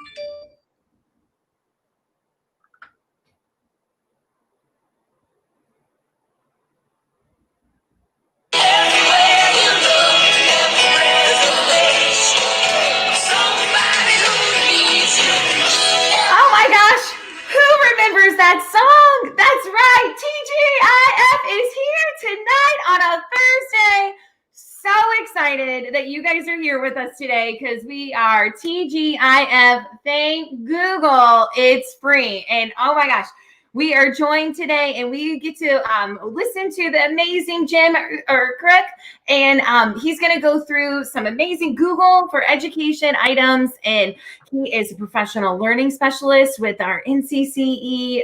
Oh my gosh, who remembers that song? That's right, T.G.I.F is here tonight on a Thursday. So excited that you guys are here with us today because we are T.G.I.F. Thank Google, it's free. And oh my gosh, we are joined today and we get to listen to the amazing Jim Urquhart, and he's going to go through some amazing Google for education items. And he is a professional learning specialist with our NCCE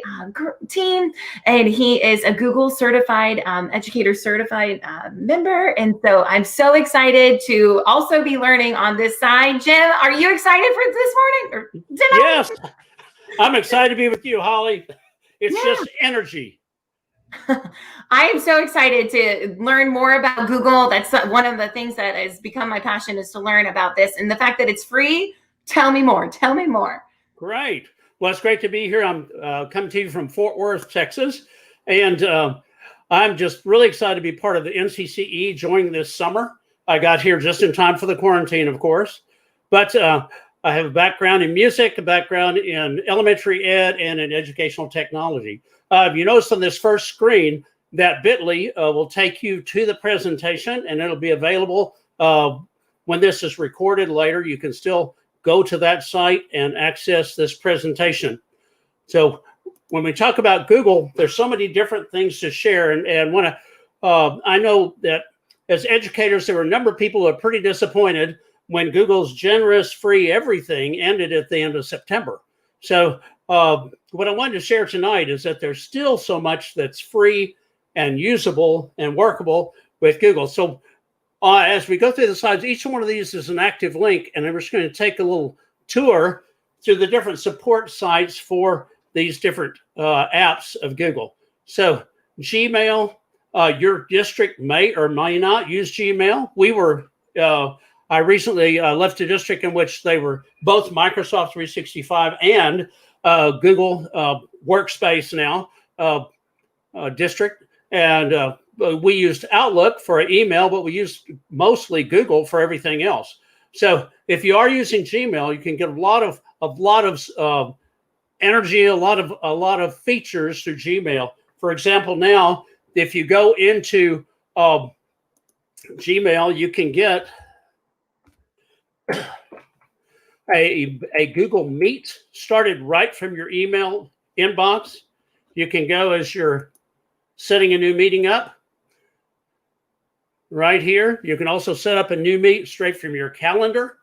team, and he is a Google certified educator certified member. And so I'm so excited to also be learning on this side. Jim, are you excited for this morning or tonight? Yes, I'm excited to be with you, Holly. It's just energy. I am so excited to learn more about Google. That's one of the things that has become my passion, is to learn about this. And the fact that it's free, tell me more. Tell me more. Great. Well, it's great to be here. I'm coming to you from Fort Worth, Texas. And I'm just really excited to be part of the NCCE joining this summer. I got here just in time for the quarantine, of course. But I have a background in music, a background in elementary ed, and in educational technology. You notice on this first screen that bit.ly will take you to the presentation, and it'll be available when this is recorded later. You can still go to that site and access this presentation. So when we talk about Google, there's so many different things to share. And when I know that as educators, there were a number of people who are pretty disappointed when Google's generous free everything ended at the end of September. So what I wanted to share tonight is that there's still so much that's free and usable and workable with Google. So as we go through the slides, each one of these is an active link, and I'm just going to take a little tour through the different support sites for these different apps of Google. So Gmail, your district may or may not use Gmail. I recently left a district in which they were both Microsoft 365 and Google Workspace now district. And we used Outlook for email, but we used mostly Google for everything else. So if you are using Gmail, you can get a lot of energy, a lot of features through Gmail. For example, now if you go into Gmail, you can get a Google Meet started right from your email inbox. You can go as you're setting a new meeting up right here. You can also set up a new meet straight from your calendar.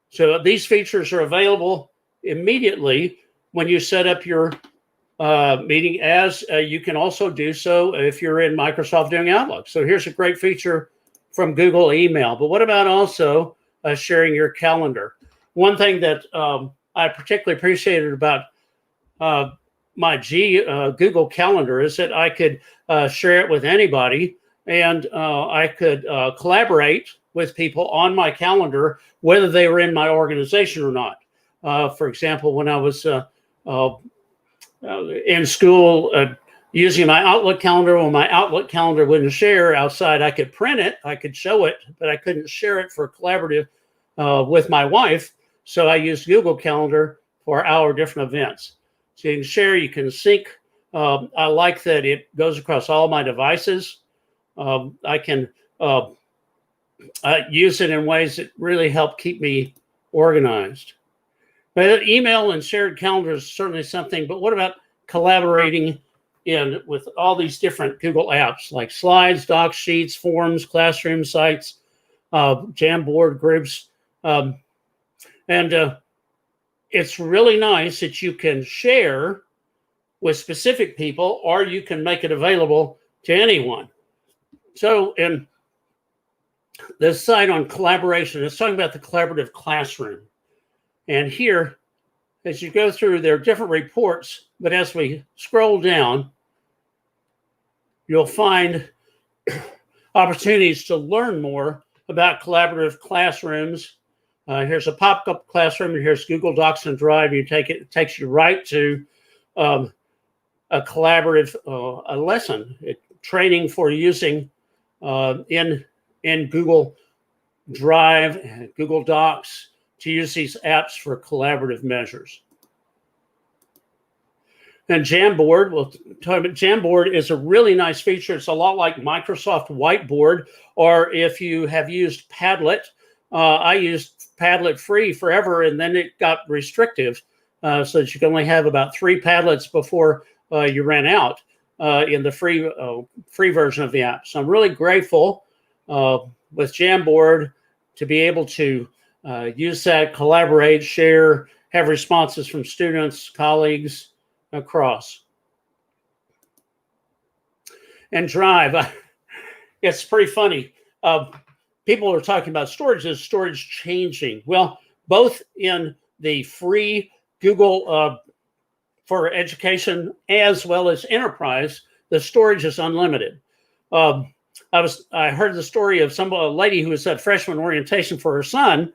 So these features are available immediately when you set up your meeting, as you can also do so if you're in Microsoft doing Outlook. So here's a great feature from Google Email. But what about also sharing your calendar? One thing that I particularly appreciated about my Google Calendar is that I could share it with anybody, and I could collaborate with people on my calendar, whether they were in my organization or not. For example, when I was in school using my Outlook calendar, when my Outlook calendar wouldn't share outside, I could print it, I could show it, but I couldn't share it for collaborative with my wife. So I used Google Calendar for our different events. So you can share, you can sync. I like that it goes across all my devices. I can use it in ways that really help keep me organized. But email and shared calendar is certainly something, but what about collaborating with all these different Google apps like Slides, Docs, Sheets, Forms, Classroom sites, Jamboard groups. And it's really nice that you can share with specific people, or you can make it available to anyone. So in this site on collaboration, it's talking about the collaborative classroom. And here, as you go through, there are different reports, but as we scroll down, you'll find opportunities to learn more about collaborative classrooms, Here's a pop-up classroom, and here's Google Docs and Drive. You take it, it takes you right to a collaborative a lesson, training for using in Google Drive, Google Docs, to use these apps for collaborative measures. And Jamboard, we'll talk about Jamboard is a really nice feature. It's a lot like Microsoft Whiteboard, or if you have used Padlet. I used Padlet free forever, and then it got restrictive so that you can only have about 3 Padlets before you ran out in the free version of the app. So I'm really grateful with Jamboard to be able to use that, collaborate, share, have responses from students, colleagues across. And Drive, it's pretty funny. People are talking about storage. Is storage changing? Well, both in the free Google for education as well as enterprise, the storage is unlimited. I heard the story of a lady who was at freshman orientation for her son,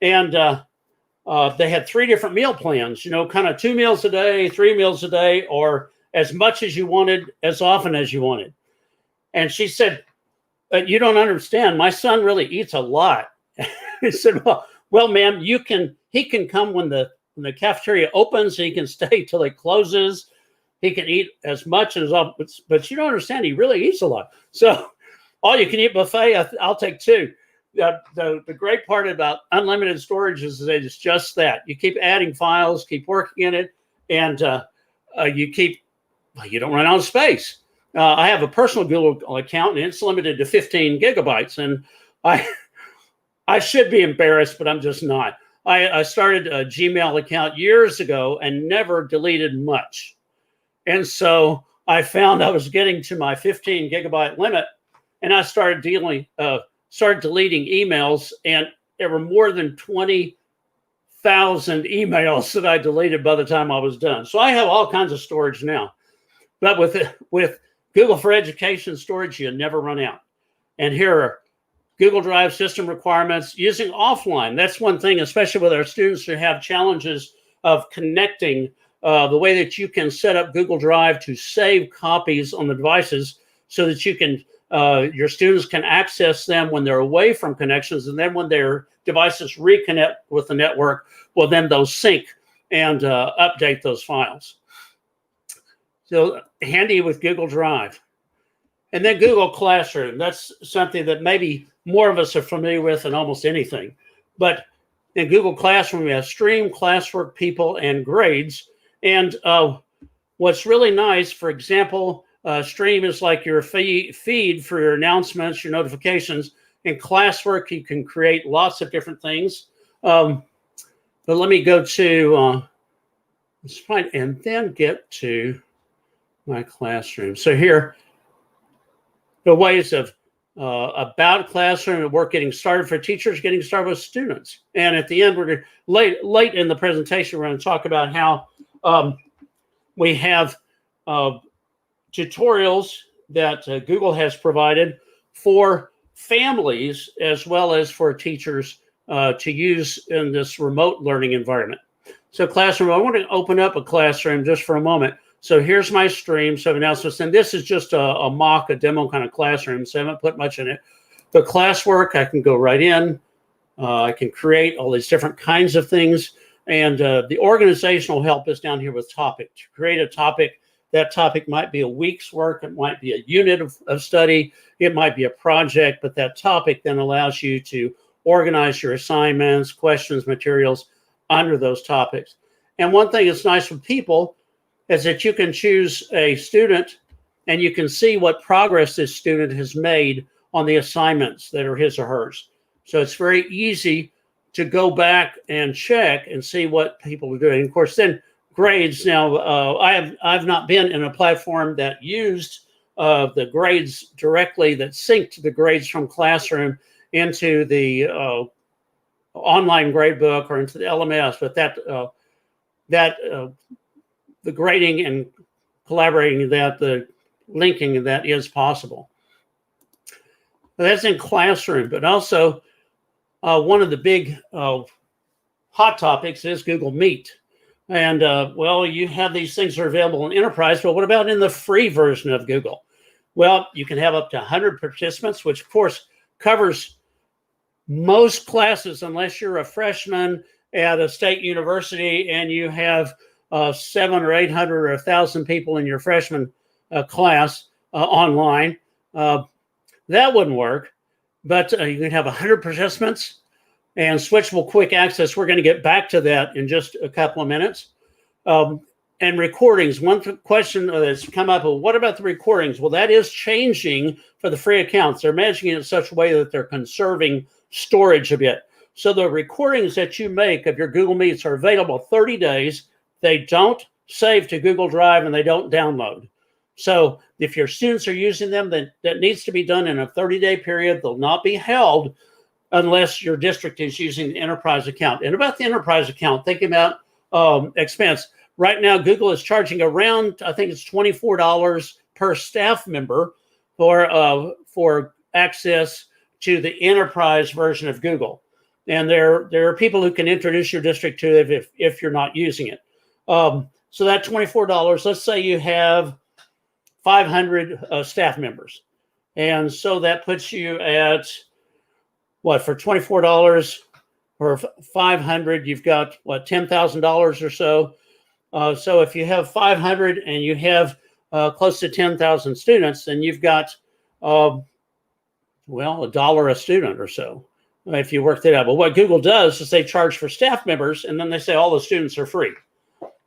and they had 3 different meal plans, kind of 2 meals a day, 3 meals a day, or as much as you wanted, as often as you wanted. And she said, you don't understand. My son really eats a lot. He said, well, ma'am, he can come when the cafeteria opens. He can stay till it closes. He can eat as much as often, but you don't understand. He really eats a lot. So all you can eat buffet, I'll take 2. The great part about unlimited storage is that it's just that. You keep adding files, keep working in it, and you don't run out of space. I have a personal Google account, and it's limited to 15 gigabytes. And I should be embarrassed, but I'm just not. I started a Gmail account years ago and never deleted much. And so I found I was getting to my 15 gigabyte limit, and I started deleting emails, and there were more than 20,000 emails that I deleted by the time I was done. So I have all kinds of storage now. But with Google for Education storage, you never run out. And here are Google Drive system requirements using offline. That's one thing, especially with our students who have challenges of connecting, the way that you can set up Google Drive to save copies on the devices so that you can your students can access them when they're away from connections, and then when their devices reconnect with the network, well, then they'll sync and update those files. So handy with Google Drive. And then Google Classroom. That's something that maybe more of us are familiar with than almost anything. But in Google Classroom, we have stream, classwork, people, and grades. And what's really nice, for example, stream is like your feed for your announcements, your notifications. In classwork, you can create lots of different things. But let me go to, let's find, and then get to my classroom. So here, the ways of about classroom and work getting started for teachers, getting started with students. And at the end, we're late in the presentation, we're going to talk about how we have tutorials that Google has provided for families as well as for teachers to use in this remote learning environment. So classroom, I want to open up a classroom just for a moment. So here's my stream, so announcements, and this is just a mock, a demo kind of classroom, so I haven't put much in it. The classwork, I can go right in. I can create all these different kinds of things. And the organizational help is down here with topic. To create a topic, that topic might be a week's work. It might be a unit of study. It might be a project, but that topic then allows you to organize your assignments, questions, materials under those topics. And one thing that's nice with people is that you can choose a student and you can see what progress this student has made on the assignments that are his or hers. So it's very easy to go back and check and see what people are doing. Of course, then grades. Now, I've not been in a platform that used the grades directly, that synced the grades from Classroom into the online gradebook or into the LMS, but the grading and collaborating that, the linking that is possible. That's in Classroom, but also one of the big hot topics is Google Meet. And well, you have these things that are available in enterprise, but what about in the free version of Google? Well, you can have up to 100 participants, which of course covers most classes, unless you're a freshman at a state university and you have 700 or 800 or 1,000 people in your freshman class online. That wouldn't work, but you can have 100 participants and switchable quick access. We're going to get back to that in just a couple of minutes. And recordings. One question that's come up, well, what about the recordings? Well, that is changing for the free accounts. They're managing it in such a way that they're conserving storage a bit. So the recordings that you make of your Google Meets are available 30 days. They don't save to Google Drive and they don't download. So if your students are using them, then that needs to be done in a 30-day period. They'll not be held unless your district is using the enterprise account. And about the enterprise account, thinking about expense. Right now, Google is charging around, I think it's $24 per staff member for access to the enterprise version of Google. And there are people who can introduce your district to it if you're not using it. So that $24, let's say you have 500 staff members. And so that puts you at, what, for $24 or 500, you've got, what, $10,000 or so. So if you have 500 and you have close to 10,000 students, then you've got, well, $1 a student or so, if you work that out. But what Google does is they charge for staff members, and then they say all the students are free.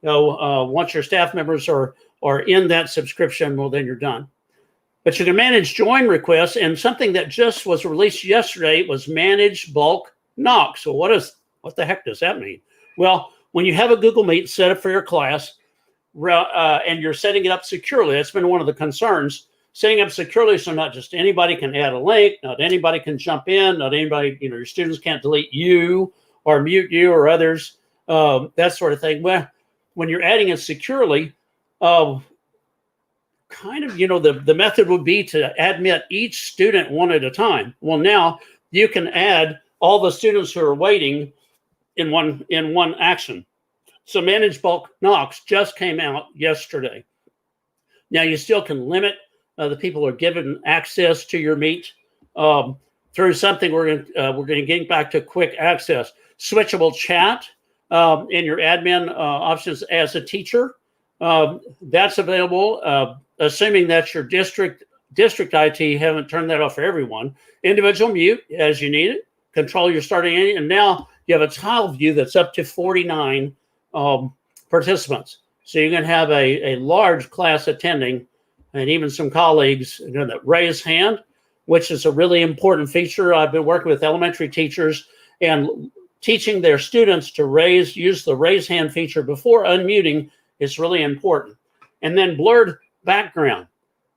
So once your staff members are in that subscription, well, then you're done. But you can manage join requests, and something that just was released yesterday was manage bulk knocks. So what the heck does that mean? Well, when you have a Google Meet set up for your class, and you're setting it up securely, that's been one of the concerns, setting up securely so not just anybody can add a link, not anybody can jump in, not anybody, your students can't delete you or mute you or others, that sort of thing. Well, when you're adding it securely, the method would be to admit each student one at a time. Well, now you can add all the students who are waiting in one action. So manage bulk knocks just came out yesterday. Now you still can limit the people who are given access to your Meet through something we're going to get back to quick access. Switchable chat in your admin options as a teacher. That's available, assuming that your district IT haven't turned that off for everyone. Individual mute as you need it. Control your starting area, and now you have a tile view that's up to 49 participants. So you're going to have a large class attending, and even some colleagues that raise hand, which is a really important feature. I've been working with elementary teachers and teaching their students to use the raise hand feature before unmuting is really important. And then blurred background.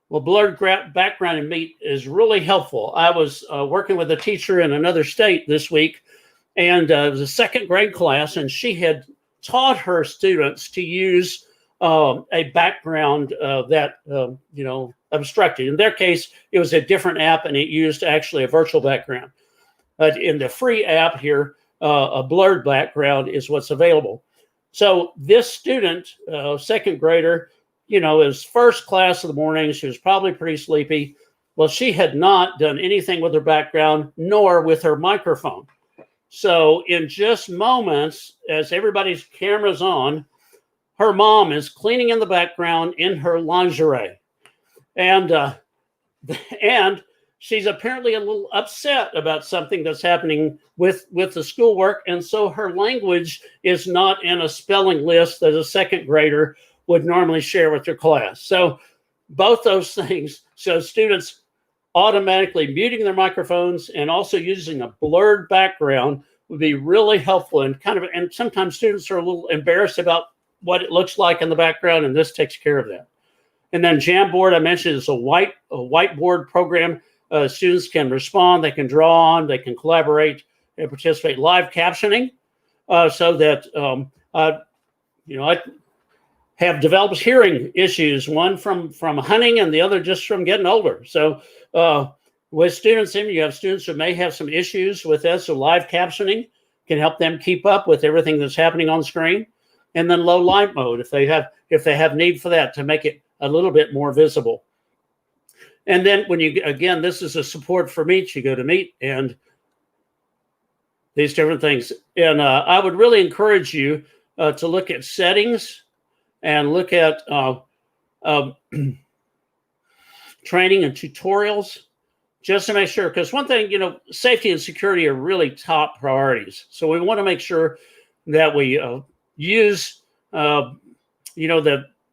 Well, blurred background in Meet is really helpful. I was working with a teacher in another state this week, and it was a second grade class, and she had taught her students to use a background that, obstructed. In their case, it was a different app, and it used actually a virtual background. But in the free app here, a blurred background is what's available. So this student, second grader, it was first class of the morning. She was probably pretty sleepy. Well, she had not done anything with her background, nor with her microphone. So in just moments, as everybody's camera's on, her mom is cleaning in the background in her lingerie. And she's apparently a little upset about something that's happening with the schoolwork. And so her language is not in a spelling list that a second grader would normally share with their class. So both those things, so students automatically muting their microphones and also using a blurred background would be really helpful, and sometimes students are a little embarrassed about what it looks like in the background, and this takes care of that. And then Jamboard, I mentioned, is a whiteboard program. Students can respond, they can draw on, they can collaborate and participate. Live captioning, so that I have developed hearing issues, one from hunting and the other just from getting older. So with students in, you have students who may have some issues with this, so live captioning can help them keep up with everything that's happening on screen. And then low light mode if they have need for that to make it a little bit more visible. And then when you, again, this is a support for Meet. You go to Meet and these different things. And I would really encourage you to look at settings and look at training and tutorials, just to make sure, because one thing, safety and security are really top priorities. So we want to make sure that we use, the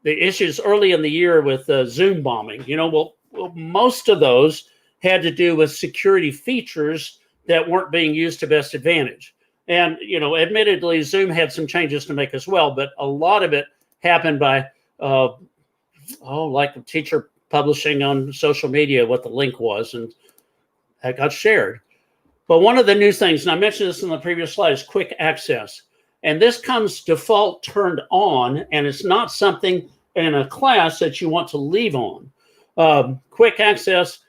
issues early in the year with Zoom bombing. Well, most of those had to do with security features that weren't being used to best advantage. And, admittedly, Zoom had some changes to make as well, but a lot of it happened by, like a teacher publishing on social media what the link was, and that got shared. But one of the new things, and I mentioned this in the previous slide, is quick access. And this comes default turned on, and it's not something in a class that you want to leave on. Quick access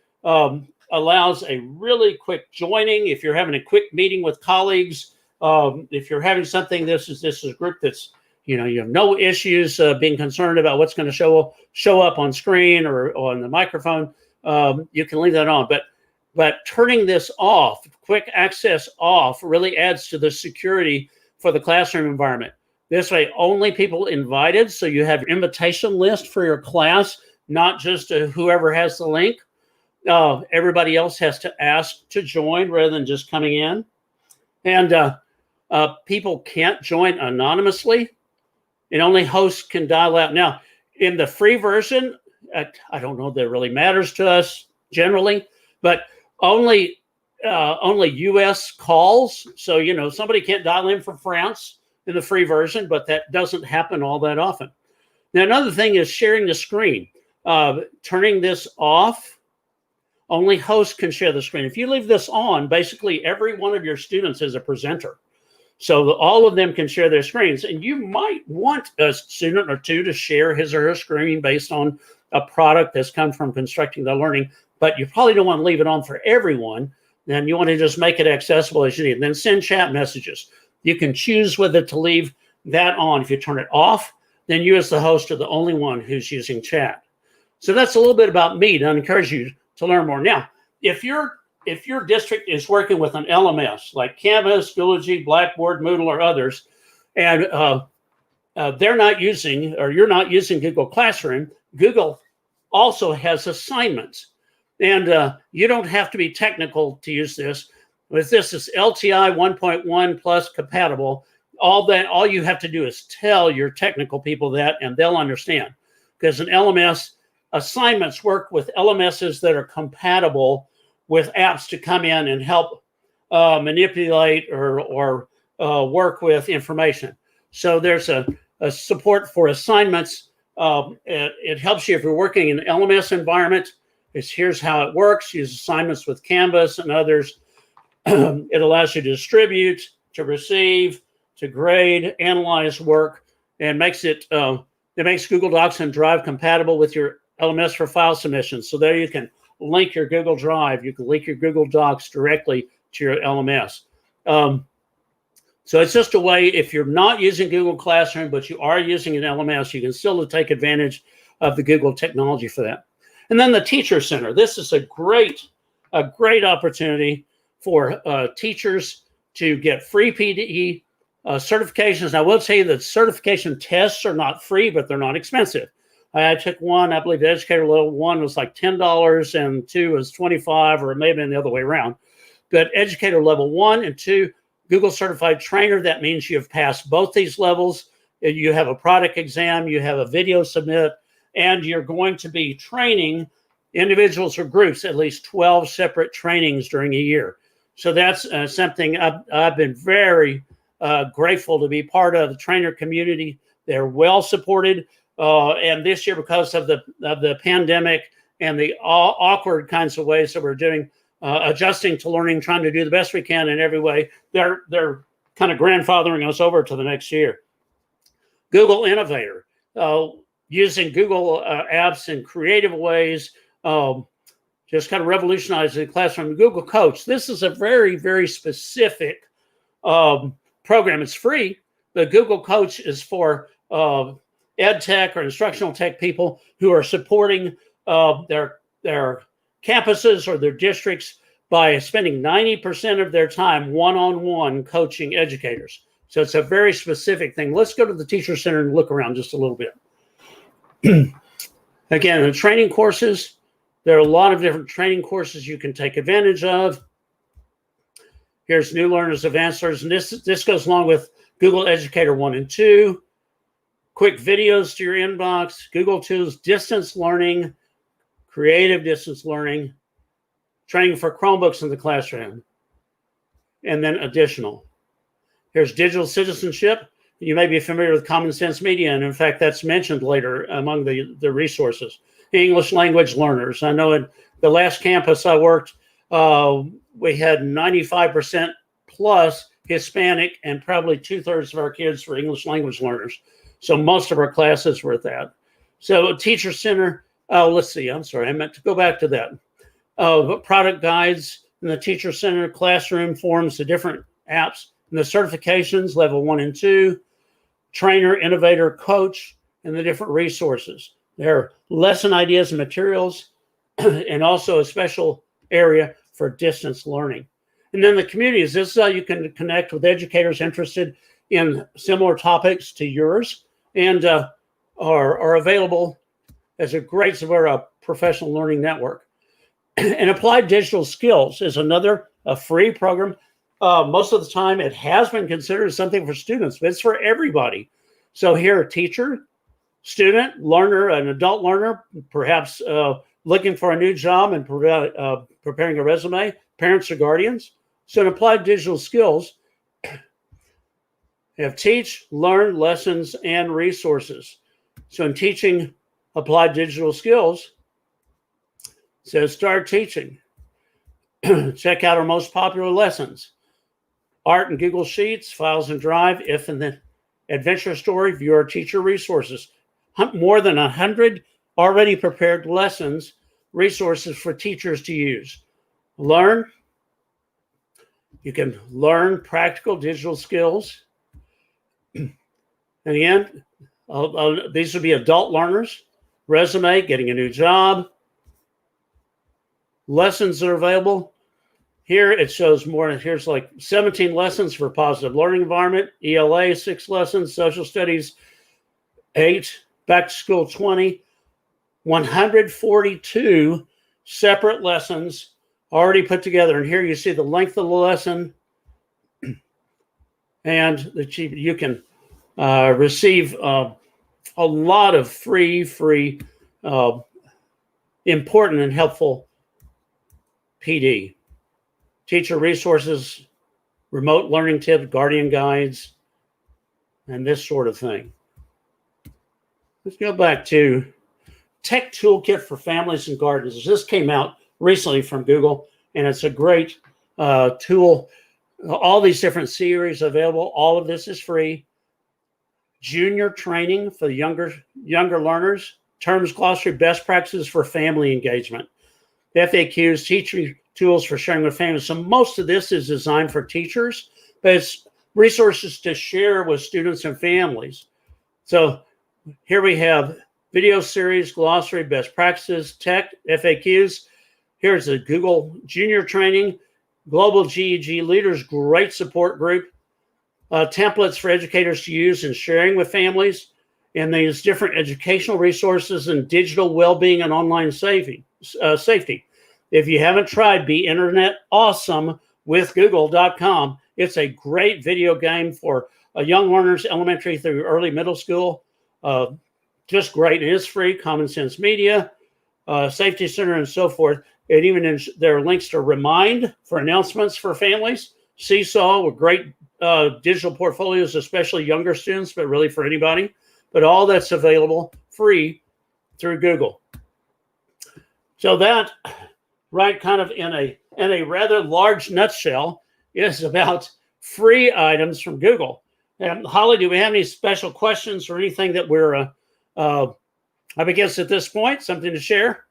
allows a really quick joining. If you're having a quick meeting with colleagues, if you're having something, this is a group that's, you have no issues being concerned about what's going to show up on screen or on the microphone, you can leave that on. But turning this off, quick access off, really adds to the security for the classroom environment. This way, only people invited, so you have your invitation list for your class, not just whoever has the link. Everybody else has to ask to join rather than just coming in. And people can't join anonymously, and only hosts can dial out. Now, in the free version, I don't know that it really matters to us generally, but only U.S. calls. So, somebody can't dial in from France in the free version, but that doesn't happen all that often. Now, another thing is sharing the screen. Turning this off, only hosts can share the screen. If you leave this on, basically every one of your students is a presenter. So all of them can share their screens. And you might want a student or two to share his or her screen based on a product that's come from constructing the learning, but you probably don't want to leave it on for everyone. Then you want to just make it accessible as you need. And then send chat messages. You can choose whether to leave that on. If you turn it off, then you as the host are the only one who's using chat. So that's a little bit about Meet. I encourage you to learn more. Now, if your district is working with an LMS like Canvas, Schoology, Blackboard, Moodle, or others, and they're not using, or you're not using Google Classroom, Google also has assignments. And you don't have to be technical to use this. With this, it's LTI 1.1 plus compatible. All you have to do is tell your technical people that, and they'll understand. Because an LMS, assignments work with LMSs that are compatible with apps to come in and help manipulate or work with information. So there's a support for assignments. It helps you if you're working in an LMS environment. Here's how it works. Use assignments with Canvas and others. It allows you to distribute, to receive, to grade, analyze work, and it makes Google Docs and Drive compatible with your LMS for file submissions. So there you can link your Google Drive. You can link your Google Docs directly to your LMS. So it's just a way, if you're not using Google Classroom, but you are using an LMS, you can still take advantage of the Google technology for that. And then the Teacher Center. This is a great opportunity for teachers to get free PDE certifications. I will tell you that certification tests are not free, but they're not expensive. I took one, I believe the Educator Level 1 was like $10 and 2 was $25, or it may have been the other way around. But Educator Level 1 and 2, Google Certified Trainer, that means you have passed both these levels. You have a product exam, you have a video submit, and you're going to be training individuals or groups, at least 12 separate trainings during a year. So that's something I've been very grateful to be part of the trainer community. They're well supported. And this year, because of the pandemic and the awkward kinds of ways that we're doing, adjusting to learning, trying to do the best we can in every way, they're kind of grandfathering us over to the next year. Google Innovator, using Google apps in creative ways, just kind of revolutionized the classroom. Google Coach. This is a very, very specific program. It's free, but Google Coach is for ed tech or instructional tech people who are supporting their campuses or their districts by spending 90% of their time one-on-one coaching educators. So it's a very specific thing. Let's go to the Teacher Center and look around just a little bit. Again, the training courses, there are a lot of different training courses you can take advantage of. Here's New Learners, Advanced Learners, and this goes along with Google Educator 1 and 2. Quick videos to your inbox, Google Tools, distance learning, creative distance learning, training for Chromebooks in the classroom, and then additional. Here's digital citizenship. You may be familiar with Common Sense Media, and in fact, that's mentioned later among the resources. English language learners. I know at the last campus I worked, we had 95% plus Hispanic, and probably 2/3 of our kids were English language learners. So most of our classes were at that. So Teacher Center, let's see, I'm sorry, I meant to go back to that. Product guides in the Teacher Center, classroom forums, the different apps, and the certifications, level 1 and 2, trainer, innovator, coach, and the different resources. There are lesson ideas and materials, and also a special area for distance learning. And then the communities, this is how you can connect with educators interested in similar topics to yours, and are available as a great professional learning network. And Applied Digital Skills is another free program. Most of the time it has been considered something for students, but it's for everybody. So here, a teacher, student, learner, an adult learner, perhaps looking for a new job and preparing a resume, parents or guardians. So in Applied Digital Skills, you have teach, learn, lessons, and resources. So in teaching Applied Digital Skills, it says start teaching. Check out our most popular lessons. Art and Google Sheets, files and Drive, if and the adventure story, view our teacher resources. More than 100 already prepared lessons, resources for teachers to use. Learn. You can learn practical digital skills. And again, these would be adult learners. Resume, getting a new job. Lessons that are available. Here it shows more. Here's like 17 lessons for positive learning environment. ELA, 6 lessons. Social studies, 8. Back to school, 20. 142 separate lessons already put together. And here you see the length of the lesson. And you can receive a lot of free, important and helpful PD. Teacher resources, remote learning tips, guardian guides, and this sort of thing. Let's go back to Tech Toolkit for Families and Gardens. This came out recently from Google, and it's a great tool. All these different series available. All of this is free. Junior training for the younger learners. Terms glossary, best practices for family engagement. FAQs, teaching tools for sharing with families. So most of this is designed for teachers, but it's resources to share with students and families. So here we have video series, glossary, best practices, tech, FAQs. Here's a Google Junior Training, Global GEG Leaders, great support group, templates for educators to use in sharing with families, and these different educational resources and digital well-being and online safety. If you haven't tried Be Internet Awesome with Google.com, it's a great video game for young learners, elementary through early middle school. Just great. It is free. Common Sense Media, Safety Center, and so forth. And even there are links to Remind for announcements for families. Seesaw with great digital portfolios, especially younger students, but really for anybody. But all that's available free through Google. So that, right, kind of in a rather large nutshell, is about free items from Google. And Holly, do we have any special questions or anything that we're up against at this point? Something to share?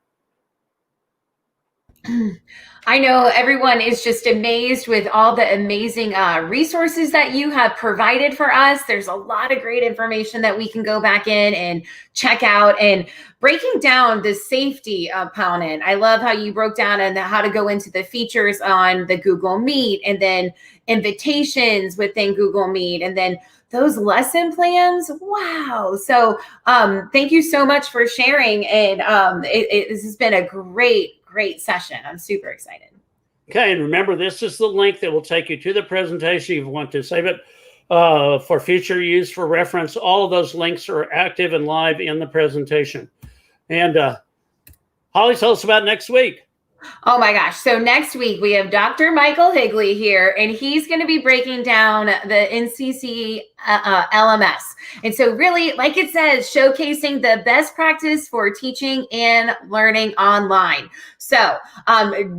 I know everyone is just amazed with all the amazing resources that you have provided for us. There's a lot of great information that we can go back in and check out, and breaking down the safety component. I love how you broke down and how to go into the features on the Google Meet, and then invitations within Google Meet, and then those lesson plans. Wow. So thank you so much for sharing. And this has been a great session. I'm super excited. Okay, and remember, this is the link that will take you to the presentation. If you want to save it for future use, for reference, all of those links are active and live in the presentation. And Holly, tell us about next week. Oh my gosh. So next week we have Dr. Michael Higley here, and he's going to be breaking down the NCC LMS. And so really, like it says, showcasing the best practice for teaching and learning online. So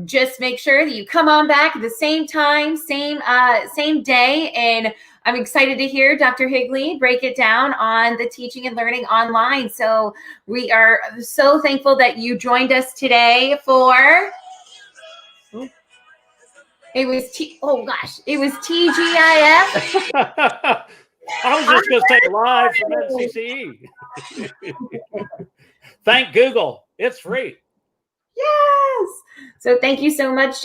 just make sure that you come on back at the same time, same day. And I'm excited to hear Dr. Higley break it down on the teaching and learning online. So we are so thankful that you joined us today for, it was TGIF. I was just going to say live from NCCE. Thank Google. It's free. Yes. So thank you so much.